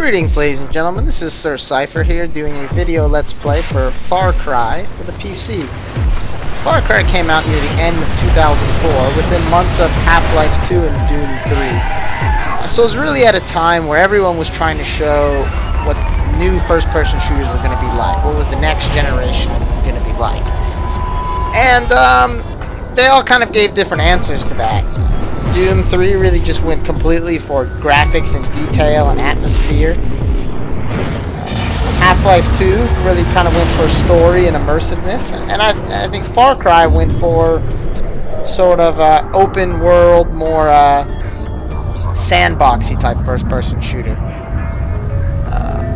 Greetings, ladies and gentlemen, this is Sir Cypher here doing a video Let's Play for Far Cry for the PC. Far Cry came out near the end of 2004, within months of Half-Life 2 and Doom 3. So it was really at a time where everyone was trying to show what new first-person shooters were going to be like, what was the next generation going to be like. And they all kind of gave different answers to that. Doom 3 really just went completely for graphics and detail and atmosphere. Half-Life 2 really kind of went for story and immersiveness. And I think Far Cry went for sort of open world, more sandboxy type first-person shooter.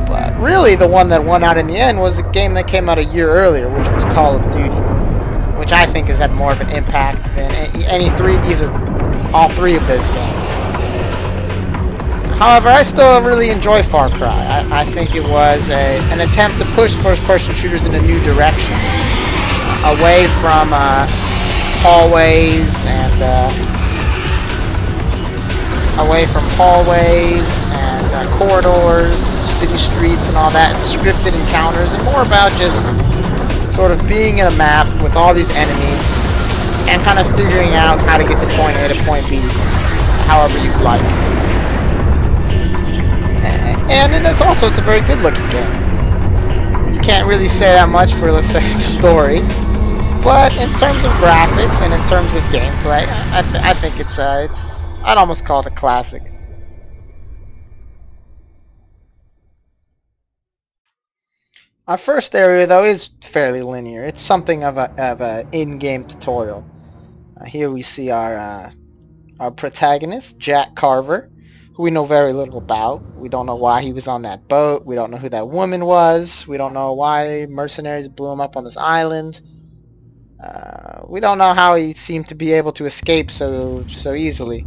But really the one that won out in the end was a game that came out a year earlier, which was Call of Duty, which I think has had more of an impact than all three of those games. However, I still really enjoy Far Cry. I think it was an attempt to push first-person shooters in a new direction, away from hallways and corridors, city streets, and all that, and scripted encounters, and more about just sort of being in a map with all these enemies and kind of figuring out how to get to point A to point B, however you like. And it's a very good looking game. You can't really say that much for, let's say, the story, but in terms of graphics and in terms of gameplay, I think I'd almost call it a classic. Our first area, though, is fairly linear. It's something of a in-game tutorial. Here we see our protagonist, Jack Carver, who we know very little about. We don't know why he was on that boat. We don't know who that woman was. We don't know why mercenaries blew him up on this island. We don't know how he seemed to be able to escape so easily.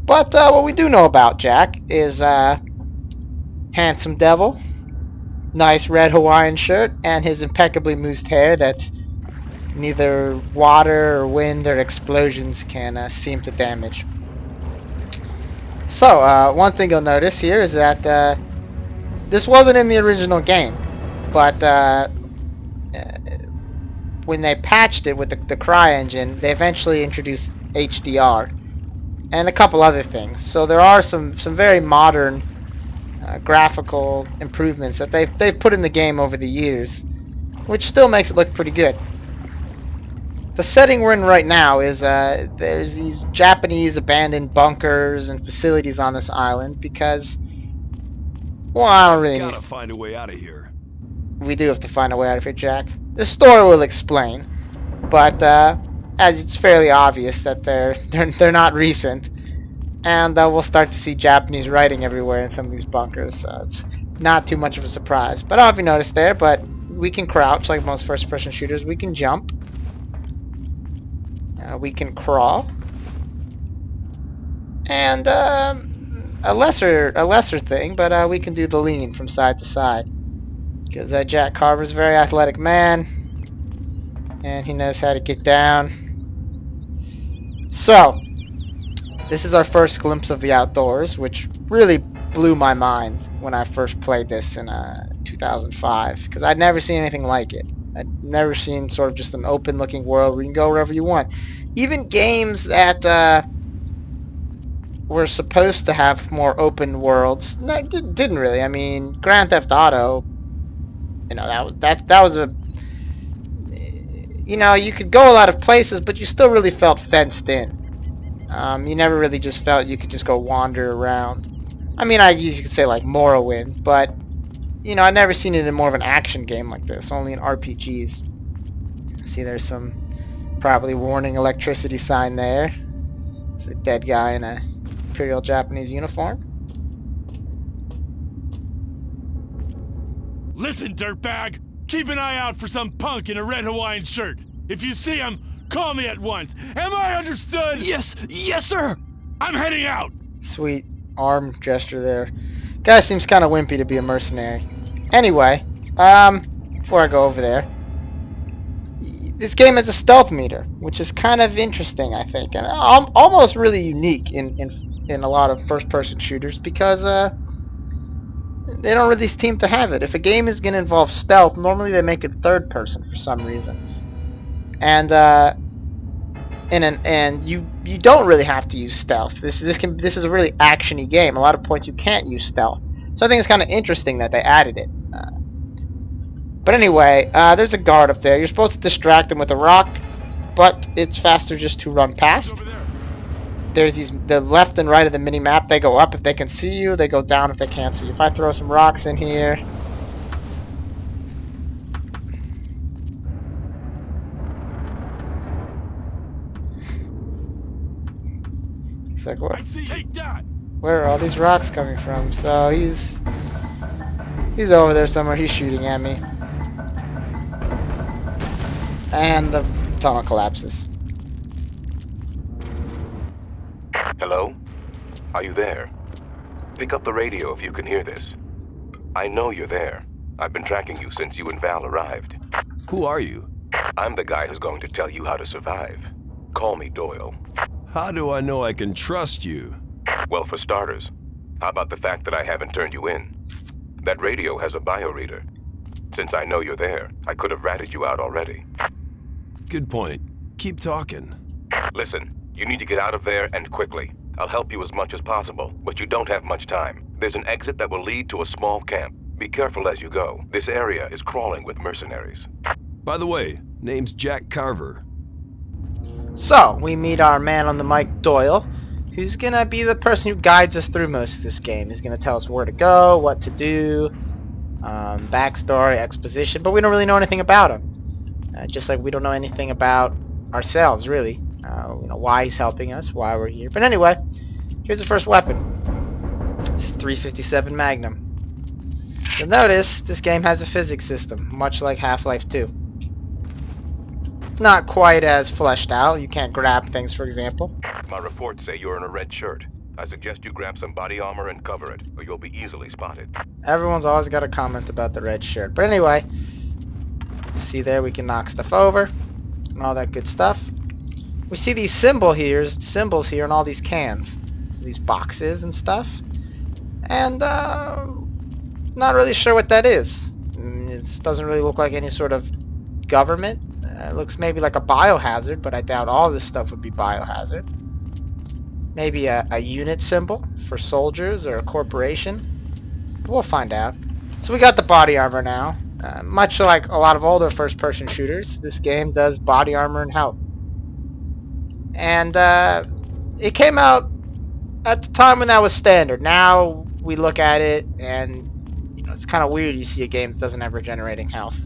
But what we do know about Jack is handsome devil, nice red Hawaiian shirt, and his impeccably moosed hair that neither water or wind or explosions can seem to damage. So, one thing you'll notice here is that this wasn't in the original game, but when they patched it with the CryEngine, they eventually introduced HDR and a couple other things. So there are some very modern graphical improvements that they've put in the game over the years, which still makes it look pretty good. The setting we're in right now is there's these Japanese abandoned bunkers and facilities on this island because, well, I don't really gotta find a way out of here. We do have to find a way out of here, Jack. The story will explain, but as it's fairly obvious that they're not recent, and we'll start to see Japanese writing everywhere in some of these bunkers, so it's not too much of a surprise. But I don't know if you noticed there, but we can crouch like most first-person shooters. We can jump. We can crawl, and a lesser thing, but we can do the lean from side to side, because Jack Carver's a very athletic man, and he knows how to get down. So, this is our first glimpse of the outdoors, which really blew my mind when I first played this in 2005, because I'd never seen anything like it. I'd never seen sort of just an open-looking world where you can go wherever you want. Even games that were supposed to have more open worlds didn't really. I mean, Grand Theft Auto, you know, that was a, you know, you could go a lot of places, but you still really felt fenced in. You never really just felt you could just go wander around. I mean, I guess you could say like Morrowind, but you know, I've never seen it in more of an action game like this, only in RPGs. See, there's some probably warning electricity sign there. It's a dead guy in a Imperial Japanese uniform. Listen, dirtbag! Keep an eye out for some punk in a red Hawaiian shirt. If you see him, call me at once. Am I understood? Yes, sir! I'm heading out! Sweet arm gesture there. Guy seems kind of wimpy to be a mercenary. Anyway, before I go over there, this game has a stealth meter, which is kind of interesting, I think, and almost really unique in in a lot of first-person shooters because they don't really seem to have it. If a game is going to involve stealth, normally they make it third-person for some reason. And you don't really have to use stealth. This is a really actiony game. A lot of points you can't use stealth. So I think it's kind of interesting that they added it. But anyway, there's a guard up there. You're supposed to distract him with a rock, but it's faster just to run past. There's the left and right of the mini-map. They go up if they can see you. They go down if they can't see you. If I throw some rocks in here... It's like, what? Where are all these rocks coming from? So he's over there somewhere. He's shooting at me. And the tunnel collapses. Hello? Are you there? Pick up the radio if you can hear this. I know you're there. I've been tracking you since you and Val arrived. Who are you? I'm the guy who's going to tell you how to survive. Call me Doyle. How do I know I can trust you? Well, for starters, how about the fact that I haven't turned you in? That radio has a bioreader. Since I know you're there, I could have ratted you out already. Good point. Keep talking. Listen, you need to get out of there and quickly. I'll help you as much as possible, but you don't have much time. There's an exit that will lead to a small camp. Be careful as you go. This area is crawling with mercenaries. By the way, name's Jack Carver. So, we meet our man on the mic, Doyle, who's gonna be the person who guides us through most of this game. He's gonna tell us where to go, what to do, backstory, exposition, but we don't really know anything about him. Just like we don't know anything about ourselves, really. You know, why he's helping us, why we're here. But anyway, here's the first weapon. It's a .357 Magnum. You'll notice this game has a physics system, much like Half-Life 2. Not quite as fleshed out. You can't grab things, for example. My reports say you're in a red shirt. I suggest you grab some body armor and cover it, or you'll be easily spotted. Everyone's always got a comment about the red shirt. But anyway, see there, we can knock stuff over and all that good stuff. We see these symbols here in all these cans, these boxes and stuff, and not really sure what that is. It doesn't really look like any sort of government. It looks maybe like a biohazard, but I doubt all this stuff would be biohazard. Maybe a unit symbol for soldiers or a corporation. We'll find out. So we got the body armor now. Much like a lot of older first-person shooters, this game does body armor and health. And it came out at the time when that was standard. Now we look at it and you know, it's kind of weird you see a game that doesn't have regenerating health.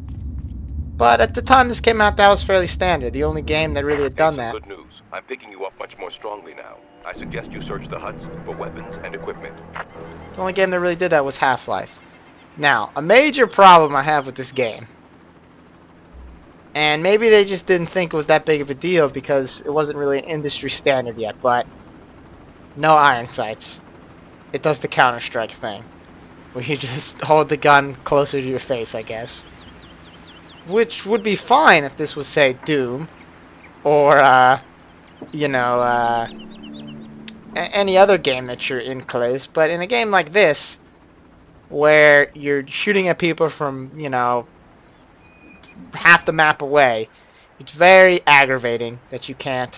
But at the time this came out, that was fairly standard. The only game that really had done that. Good news. I'm picking you up much more strongly now. I suggest you search the huts for weapons and equipment. The only game that really did that was Half-Life. Now, a major problem I have with this game, and maybe they just didn't think it was that big of a deal because it wasn't really an industry standard yet, but no iron sights. It does the Counter-Strike thing, where you just hold the gun closer to your face, I guess. Which would be fine if this was, say, Doom, or, you know, any other game that you're in close. But in a game like this, where you're shooting at people from, you know, half the map away, it's very aggravating that you can't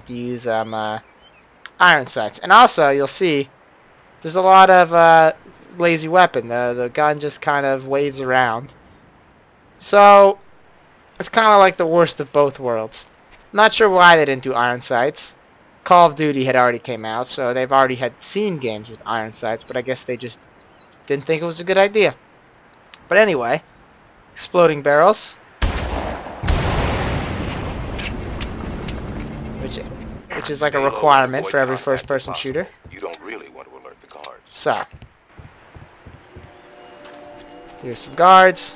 use iron sights. And also, you'll see, there's a lot of lazy weapon. The gun just kind of waves around. So, it's kind of like the worst of both worlds. Not sure why they didn't do iron sights. Call of Duty had already came out, so they've already had seen games with iron sights, but I guess they just didn't think it was a good idea. But anyway, exploding barrels. Which is like a requirement for every first-person shooter. You don't really want to alert the guards. So, here's some guards.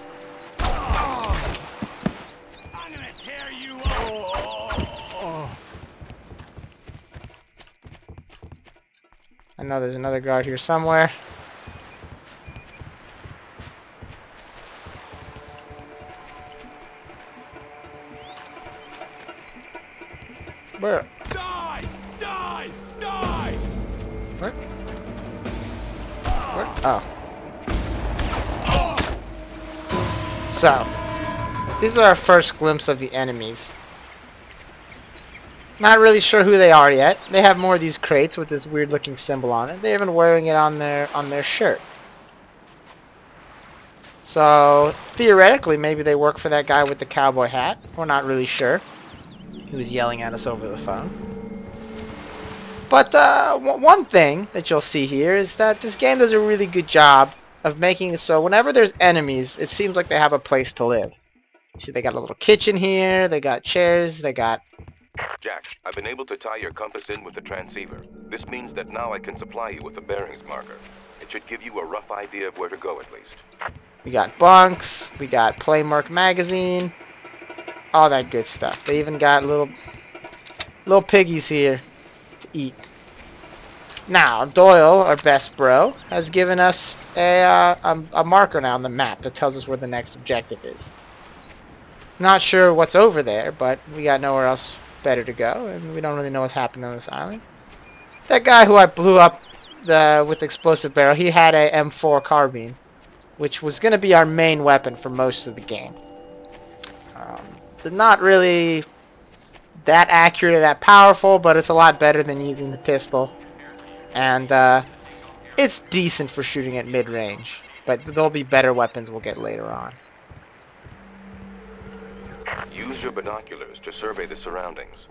I know there's another guard here somewhere. Where? Die! Die! Die! Where? Oh. So, these are our first glimpse of the enemies. Not really sure who they are yet. They have more of these crates with this weird looking symbol on it. They're even wearing it on their shirt. So, theoretically, maybe they work for that guy with the cowboy hat. We're not really sure. He was yelling at us over the phone. But one thing that you'll see here is that this game does a really good job of making it so whenever there's enemies, it seems like they have a place to live. See, they got a little kitchen here, they got chairs, they got... Jack, I've been able to tie your compass in with the transceiver. This means that now I can supply you with a bearings marker. It should give you a rough idea of where to go at least. We got bunks, we got Playmerc magazine, all that good stuff. They even got little piggies here to eat. Now, Doyle, our best bro, has given us a marker now on the map that tells us where the next objective is. Not sure what's over there, but we got nowhere else better to go, and we don't really know what's happening on this island. That guy who I blew up with the explosive barrel, he had a M4 carbine, which was going to be our main weapon for most of the game. It's not really that accurate or that powerful, but it's a lot better than using the pistol. And it's decent for shooting at mid-range, but there'll be better weapons we'll get later on. Use your binoculars to survey the surroundings.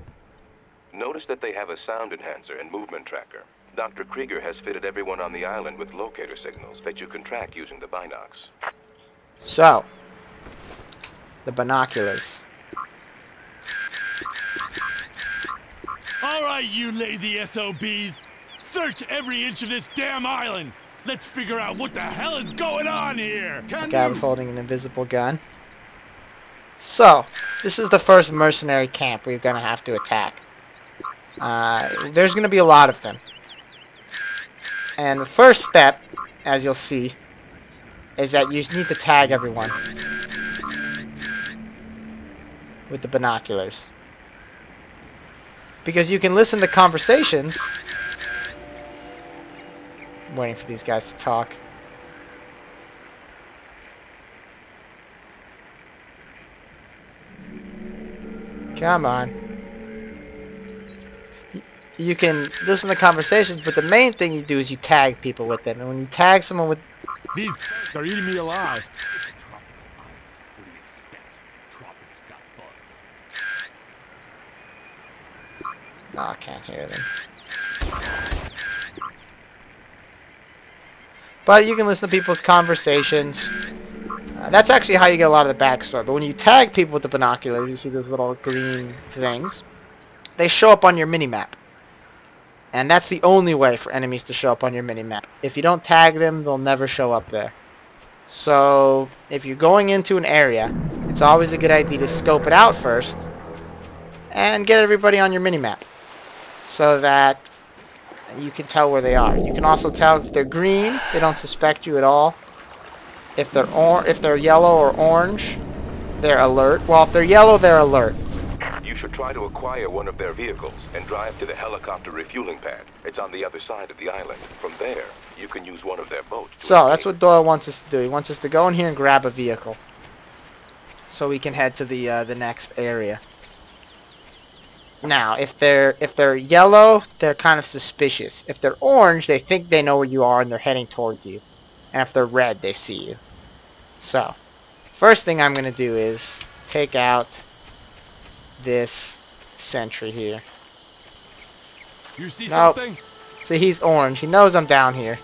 Notice that they have a sound enhancer and movement tracker. Dr. Krieger has fitted everyone on the island with locator signals that you can track using the binocs. So, the binoculars. Alright, you lazy SOBs! Search every inch of this damn island! Let's figure out what the hell is going on here! The guy was holding an invisible gun. So, this is the first mercenary camp we're going to have to attack. There's going to be a lot of them. And the first step, as you'll see, is that you need to tag everyone with the binoculars. Because you can listen to conversations. I'm waiting for these guys to talk. Come on. You can listen to conversations, but the main thing you do is you tag people with it. And when you tag someone with... These are eating me alive. Oh, I can't hear them. But you can listen to people's conversations. That's actually how you get a lot of the backstory. But when you tag people with the binoculars, you see those little green things. They show up on your minimap. And that's the only way for enemies to show up on your minimap. If you don't tag them, they'll never show up there. So, if you're going into an area, it's always a good idea to scope it out first and get everybody on your minimap so that you can tell where they are. You can also tell if they're green, they don't suspect you at all. If they're yellow or orange, they're alert. Well, if they're yellow, they're alert. You should try to acquire one of their vehicles and drive to the helicopter refueling pad. It's on the other side of the island. From there, you can use one of their boats. So, that's what Doyle wants us to do. He wants us to go in here and grab a vehicle so we can head to the next area. Now, if they're yellow, they're kind of suspicious. If they're orange, they think they know where you are and they're heading towards you. And if they're red, they see you. So, first thing I'm going to do is take out this sentry here. You see Nope. something? See, he's orange. He knows I'm down here.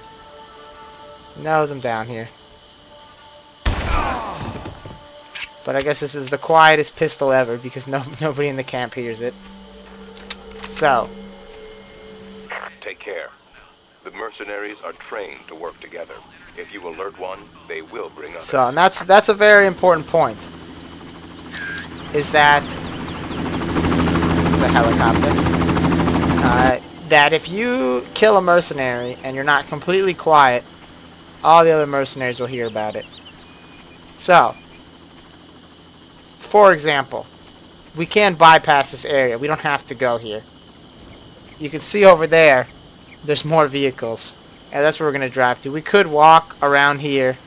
He knows I'm down here. But I guess this is the quietest pistol ever because nobody in the camp hears it. So, Take care. The mercenaries are trained to work together. If you alert one, they will bring others. and that's a very important point. Is that the helicopter? That if you kill a mercenary and you're not completely quiet, all the other mercenaries will hear about it. So, for example, we can bypass this area. We don't have to go here. You can see over there there's more vehicles. And that's where we're going to drive to. We could walk around here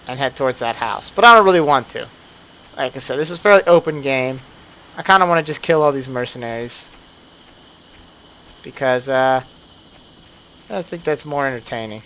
and head towards that house. But I don't really want to. Like I said, this is a fairly open game. I kind of want to just kill all these mercenaries. Because, I think that's more entertaining.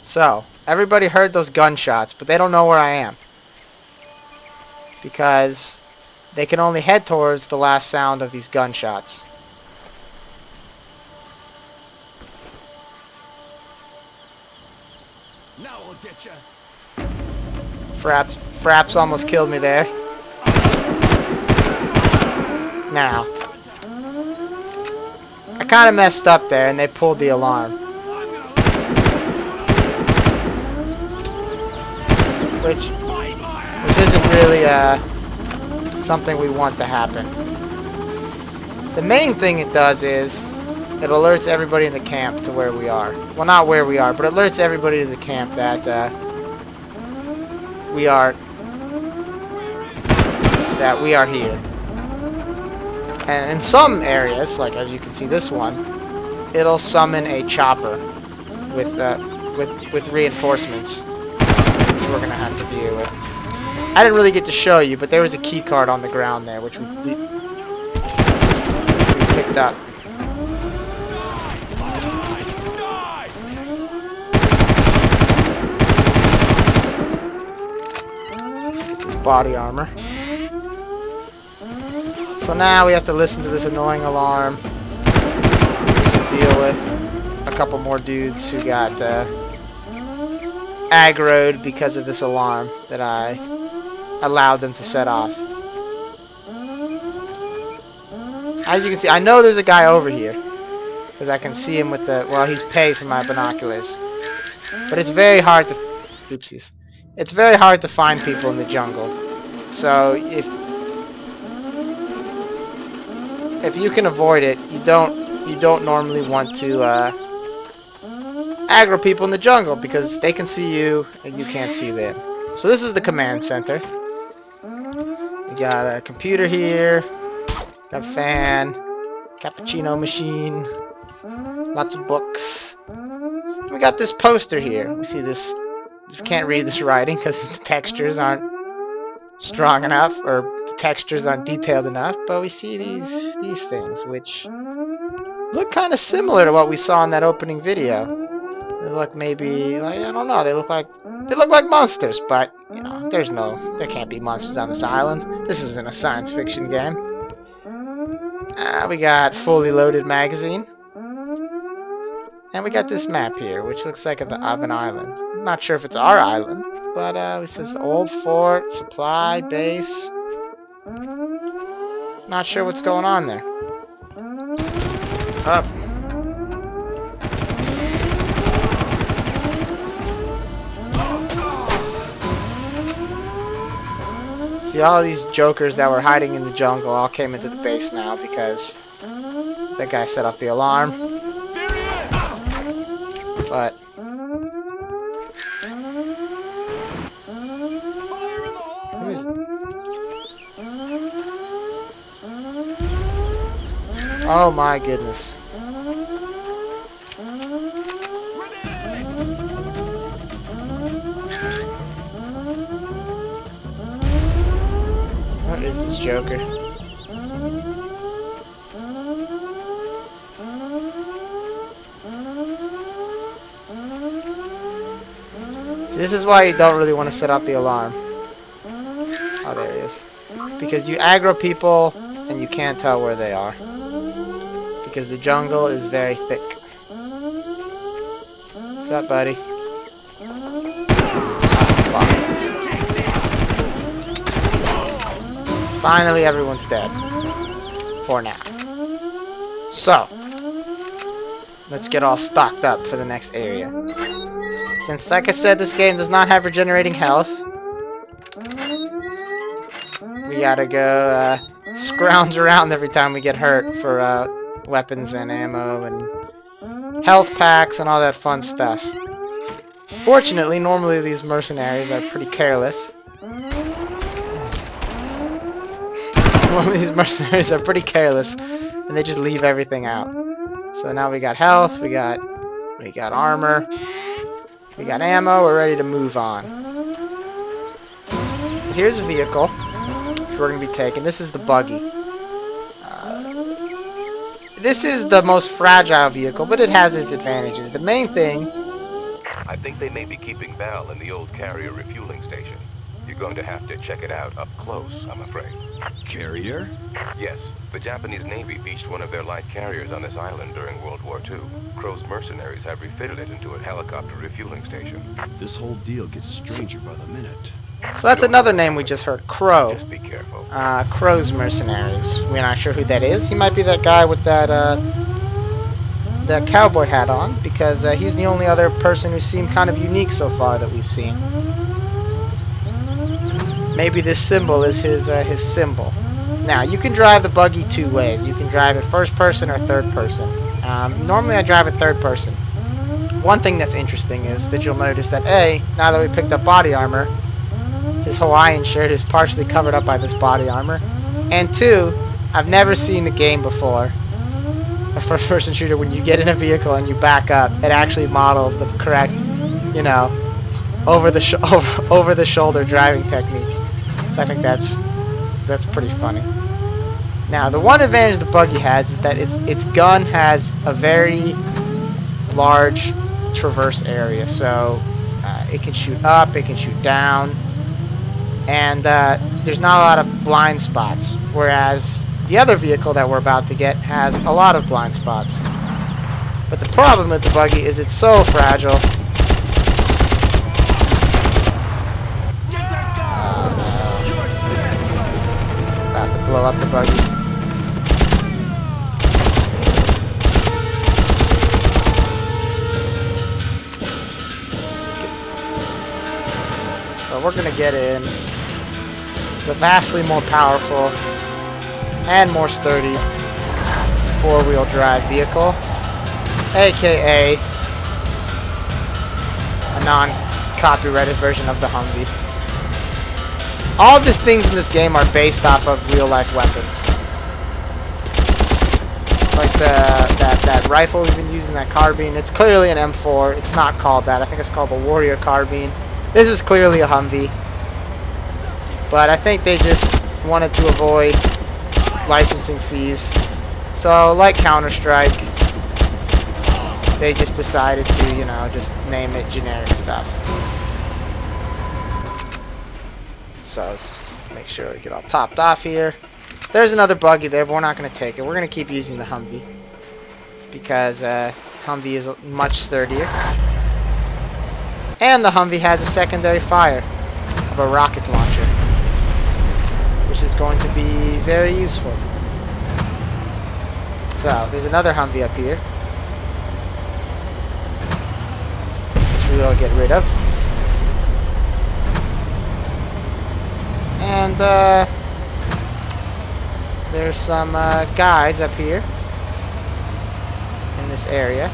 So, everybody heard those gunshots, but they don't know where I am. Because they can only head towards the last sound of these gunshots. Now I'll get you. Fraps almost killed me there. Now, I kind of messed up there and they pulled the alarm. Which isn't really something we want to happen. The main thing it does is it alerts everybody in the camp to where we are. Well, not where we are, but it alerts everybody in the camp that we are here. And in some areas, like as you can see this one, it'll summon a chopper with reinforcements. We're gonna have to deal with. I didn't really get to show you, but there was a key card on the ground there, which we picked up. This body armor. So now we have to listen to this annoying alarm. Deal with a couple more dudes who got aggroed because of this alarm that I allowed them to set off. As you can see, I know there's a guy over here because I can see him with the, well, he's paid for my binoculars. But it's very hard to, oopsies. It's very hard to find people in the jungle. So if you can avoid it, you don't normally want to aggro people in the jungle because they can see you and you can't see them. So this is the command center. We got a computer here, got a fan, cappuccino machine, lots of books. We got this poster here. We see this. You can't read this writing because the textures aren't strong enough, or the textures aren't detailed enough. But we see these things, which look kind of similar to what we saw in that opening video. They look maybe, like, I don't know, they look like monsters, but, you know, there can't be monsters on this island. This isn't a science fiction game. We got fully loaded magazine. And we got this map here, which looks like of an island. I'm not sure if it's our island, but it says old fort, supply, base. Not sure what's going on there. Up. See, all these jokers that were hiding in the jungle all came into the base now because that guy set off the alarm. But oh my goodness. What is this joker? See, this is why you don't really want to set off the alarm. Oh, there he is. Because you aggro people and you can't tell where they are. Because the jungle is very thick. What's up, buddy? Finally, everyone's dead. For now. So, let's get all stocked up for the next area. Since, like I said, this game does not have regenerating health, we gotta go scrounge around every time we get hurt for weapons and ammo and health packs and all that fun stuff. Fortunately, normally these mercenaries are pretty careless. Normally these mercenaries are pretty careless, and they just leave everything out. So now we got health, we got armor, we got ammo, we're ready to move on. Here's a vehicle we're going to be taking. This is the buggy. This is the most fragile vehicle, but it has its advantages. The main thing... I think they may be keeping Val in the old carrier refueling station. You're going to have to check it out up close, I'm afraid. Carrier? Yes, the Japanese Navy beached one of their light carriers on this island during World War II. Crow's mercenaries have refitted it into a helicopter refueling station. This whole deal gets stranger by the minute. So that's another name we just heard, Crow. Just be careful. Crow's mercenaries. We're not sure who that is. He might be that guy with that cowboy hat on, because he's the only other person who seemed kind of unique so far that we've seen. Maybe this symbol is his symbol. Now, you can drive the buggy two ways. You can drive it first person or third person. Normally I drive it third person. One thing that's interesting is that you'll notice that now that we picked up body armor, his Hawaiian shirt is partially covered up by this body armor. And two, I've never seen the game before, a first-person shooter, when you get in a vehicle and you back up, it actually models the correct, you know, over the shoulder driving technique. So I think that's pretty funny. Now, the one advantage the buggy has is that its gun has a very large traverse area, so it can shoot up, it can shoot down, and there's not a lot of blind spots, whereas the other vehicle that we're about to get has a lot of blind spots. But the problem with the buggy is it's so fragile. About to blow up the buggy. So we're gonna get in the vastly more powerful and more sturdy four-wheel drive vehicle, aka a non-copyrighted version of the Humvee. All of these things in this game are based off of real-life weapons. Like that rifle we've been using, that carbine, it's clearly an M4. It's not called that. I think it's called the Warrior Carbine. This is clearly a Humvee. But I think they just wanted to avoid licensing fees. So, like Counter-Strike, they just decided to, you know, just name it generic stuff. So, let's just make sure we get all topped off here. There's another buggy there, but we're not going to take it. We're going to keep using the Humvee, because Humvee is much sturdier. And the Humvee has a secondary fire of a rocket launcher, which is going to be very useful. So, there's another Humvee up here, which we will get rid of. And, there's some guys up here in this area.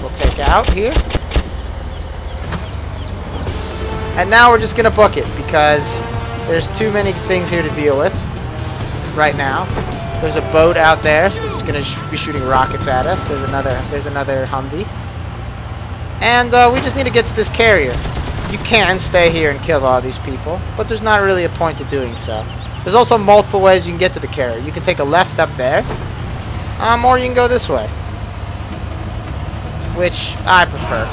We'll take out here. And now we're just going to book it, because there's too many things here to deal with right now. There's a boat out there that's going to be shooting rockets at us. There's another Humvee. And we just need to get to this carrier. You can stay here and kill all these people, but there's not really a point to doing so. There's also multiple ways you can get to the carrier. You can take a left up there, or you can go this way, which I prefer.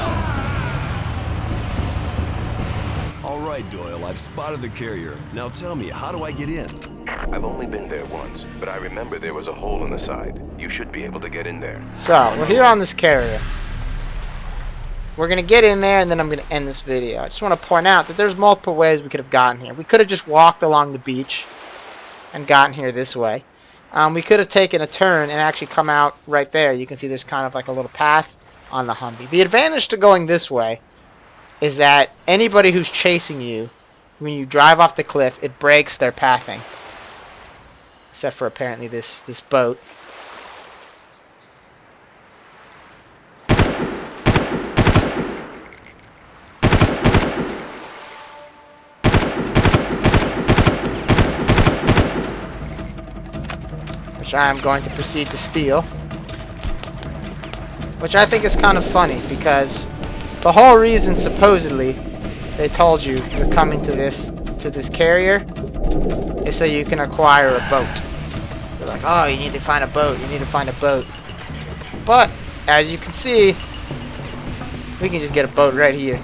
Alright, Doyle, I've spotted the carrier. Now tell me, how do I get in? I've only been there once, but I remember there was a hole in the side. You should be able to get in there. So, we're here on this carrier. We're going to get in there, and then I'm going to end this video. I just want to point out that there's multiple ways we could have gotten here. We could have just walked along the beach and gotten here this way. We could have taken a turn and actually come out right there. You can see there's kind of like a little path on the Humvee. The advantage to going this way is that anybody who's chasing you, when you drive off the cliff, it breaks their pathing. Except for apparently this boat. Which I am going to proceed to steal. Which I think is kind of funny, because the whole reason, supposedly, they told you you're coming to this carrier is so you can acquire a boat. They're like, oh, you need to find a boat, you need to find a boat. But, as you can see, we can just get a boat right here.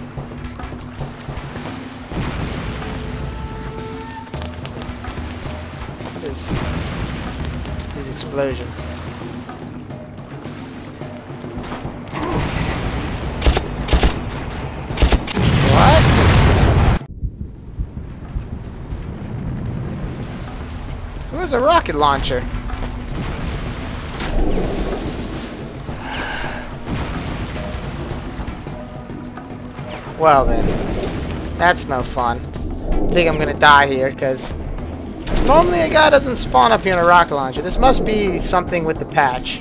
These explosions. Where's a rocket launcher? Well then, that's no fun. I think I'm gonna die here, because normally a guy doesn't spawn up here in a rocket launcher. This must be something with the patch,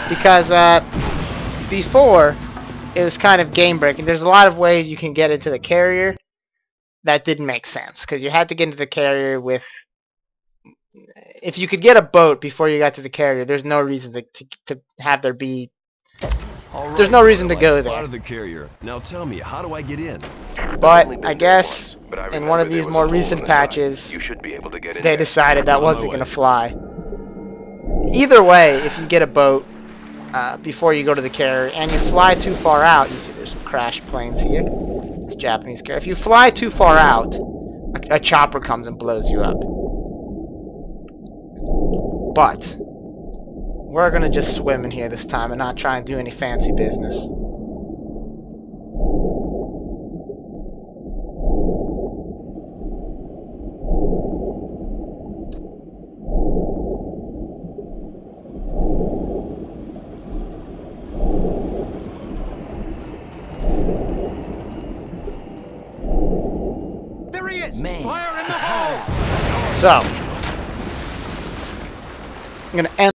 because before it was kind of game breaking. There's a lot of ways you can get into the carrier that didn't make sense, because you had to get into the carrier with... If you could get a boat before you got to the carrier, there's no reason to have there be... Right, there's no reason to go I there. spotted the carrier. Now tell me, how do I get in? But I guess in one of these more recent patches, you should be able to get in they there. decided that wasn't going to fly. Either way, if you get a boat before you go to the carrier and you fly too far out, you see there's some crash planes here. This Japanese carrier. If you fly too far out, a chopper comes and blows you up. But we're gonna just swim in here this time and not try and do any fancy business. There he is! Man, Fire in the hole! So I'm gonna end